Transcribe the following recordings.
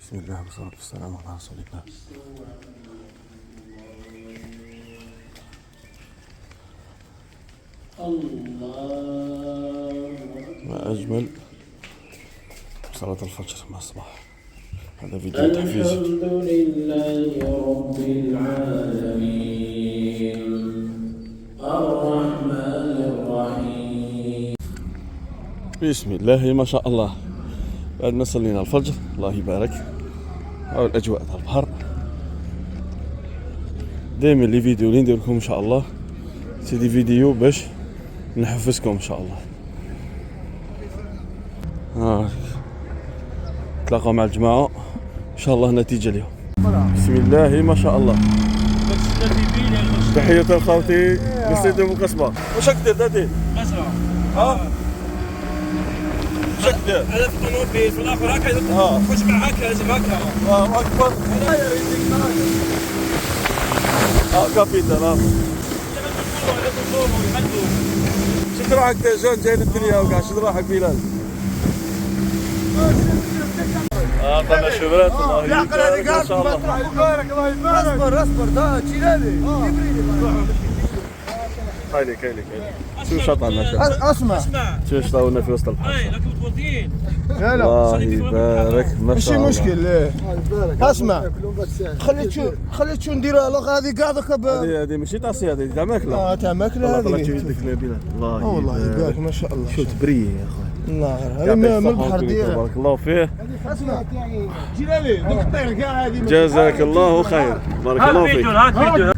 بسم الله والصلاة والسلام على رسول الله. ما أجمل صلاة الفجر مع الصباح. هذا فيديو تحفيزي. الحمد لله رب العالمين الرحمن الرحيم. بسم الله ما شاء الله. بعد ما صلينا الفجر الله يبارك، هاو الأجواء تاع البحر. دائما لي فيديو اللي ندير لكم إن شاء الله سي دي فيديو باش نحفزكم إن شاء الله. نتلاقاو مع الجماعة إن شاء الله نتيجة اليوم. بسم الله ما شاء الله. تحية لخوتي لسيدي أبو قصبة. واش راك دير دادي؟ أسرع. واش راك دير؟ أنا في الطوموبيل في الآخر هكا خش مع هكا لازم هكا. الله أكبر. كابيتال. شد روحك جون جاي للدنيا وكاع، شد روحك بلال. عطانا شبرات الله يبارك ما شاء الله. الله يبارك الله يبارك. اصبر دا تشيلالي. هايليك شو شطنا شو اسمع شو شطاونا في وسط البحر. أي لكن متوضيين. الله يبارك ما شاء الله. ماشي مشكل. ليه اسمع خليت شو نديرها لك هذه قاعده هذه ماشي طاسيه، هذه تاع ماكله. تاع ماكله طلعت هذه. يدك في بلال. والله يبارك ما شاء الله. شو تبري يا اخويا. الله هذه من البحر ديالها. بارك الله فيه. اسمع جيلالي ديك الطير كاع هذه. جزاك الله خير. بارك الله فيك. هات فيديو.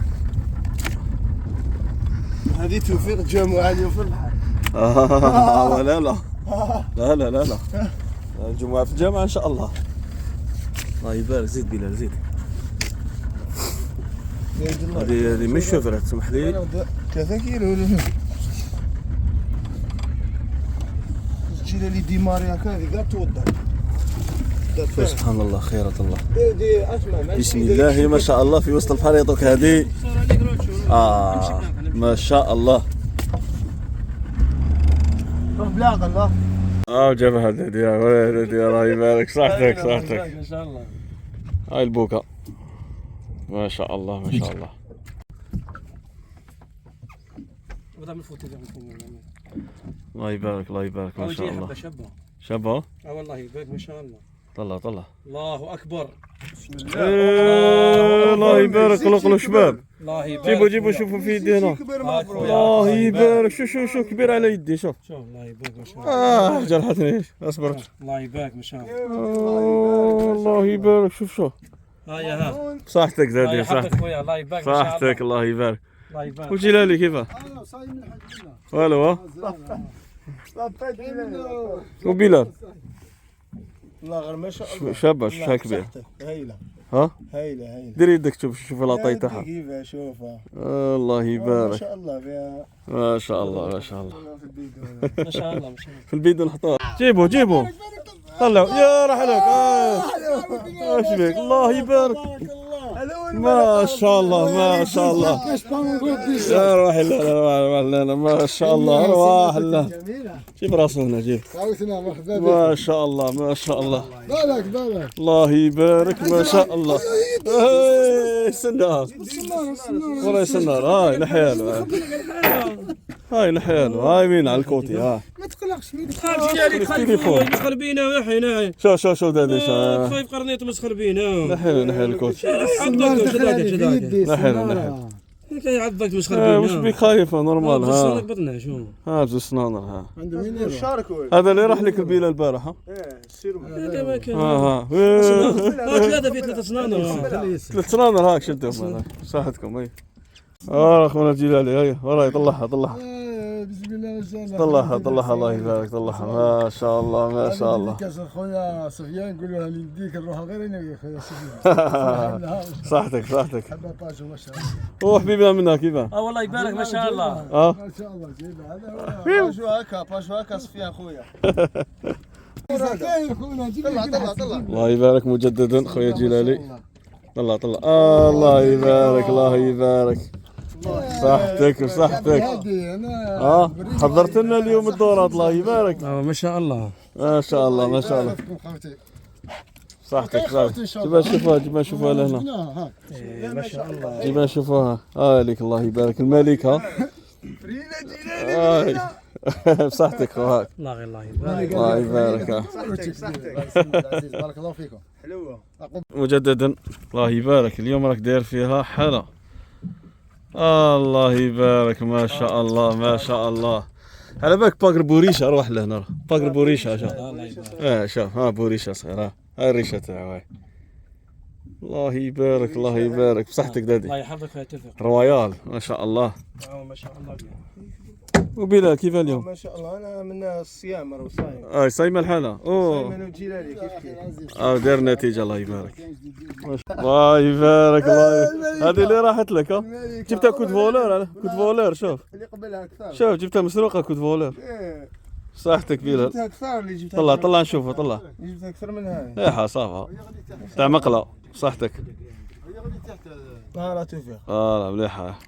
هذه توفيق الجمعه اليوم في البحر. لا الجمعة في الجامعة إن شاء الله. الله يبارك. زيد بلال زيد. هذه مش شفرة تسمح لي. 3 كيلو. جيلالي ديماري هكا هذه قاعد توضع. سبحان الله خيرة الله. دي اسمع بسم الله ما شاء الله في وسط البحر يعطوك هذه. ما شاء الله. بلاغ الله. جابها هذه يا ولد الله يبارك. صحتك إن شاء الله. هاي البوكا ما شاء الله ما شاء الله. بدأ من الفوت الله يبارك ما شاء الله. شبه. شبه؟ والله يبارك ما شاء الله. طلع الله أكبر. الله يبارك. قلقلوا شباب. الله يبارك. جيبوا شوفوا في يدينا. الله يبارك. شو كبير على يدي. شوف الله يبارك ما شاء الله. جرحتني اصبر. الله يبارك ما شاء الله. الله يبارك. شوف ها صحتك زادي. صحتك خويا. الله يبارك ما شاء الله. صحتك الله يبارك. الله يبارك. وجلالي كيفاه؟ والو وبلال الله غير ما شاء الله. شابه شحال كبير. هايله ها هايله. دير يدك شوف لاطاي تاعها. كيفاه شوفها. الله ما يبارك. شاء الله فيها. ما شاء الله ما شاء الله ما شاء الله. في البيت نحطوها. جيبوا طلعوا يا رحلك. اش بك. الله يبارك. ما شاء الله يا روح الله ما شاء الله. ارواح الله. جيب راسه هنا جيب. ما شاء الله بالك الله يبارك ما شاء الله. سنار وراي سنار. هاي لحياله هاي مين على الكوتي. ما تقلقش. خارج ديالي التليفون. مسخربينه وحين. شوف دادي خايف قرنيته مسخربينه. نحي الكوتي. نحي كيعضك مسخربينه. واش بيك خايفه نورمال. ها بطنها شو زوج سنانر. عنده مين يشاركوا. هذا اللي راح لك البيله البارح. سيروا هذا ما كان. ثلاثه في 3 سنانر. 3 سنانر هاك شدهم. صحتكم. اي اخونا الجلالي. هيا وراي طلعها. بسم الله ما شاء الله. طلعها الله يبارك. طلعها ما شاء الله. كاس خويا سفيان قول له نديك نروح غير انا يا خويا سفيان. صحتك حبه باجو ما شاء الله. وحبيبنا منها كيفاه؟ والله يبارك ما شاء الله. ما شاء الله جيبها. هذا باجو هكا سفيان خويا. الله يبارك مجددا خويا جلالي. طلع الله يبارك. صحتك. حضرت لنا اليوم الدورات الله يبارك. ما شاء الله. ما شاء الله صحتك جيبها نشوفوها جيبها نشوفوها لهنا ما شاء الله. جيبها نشوفوها عليك الله يبارك الملكة بصحتك خوات الله غير الله يبارك. الله يبارك صحتك بارك الله فيكم. حلوة. مجددا الله يبارك اليوم راك داير فيها حلا الله يبارك ما شاء الله ما شاء الله على بالك باقر بوريشه روح لهنا باقر بوريشه شوف شوف ها بوريشه صغيره هاي الريشه تاعو هاي الله يبارك الله يبارك بصحتك دادي الله يحفظك ويتفق. رويال ما شاء الله ما شاء الله. وبلال كيف اليوم؟ ما شاء الله انا من الصيام راه صايم. صايمه الحالة اوه انا وجيلالي كيف دار نتيجة الله يبارك الله يبارك الله يبارك. هذه اللي راحت لك ها جبتها كود فولور كود فولور شوف اللي قبلها اكثر. شوف جبتها مسروقة كود فولور ايه صحتك بلال جبتها اكثر اللي جبتها. طلع نشوفه طلع جبتها اكثر من هاي. يا صافا تاع مقلة صحتك لا توفيق. لا مليحة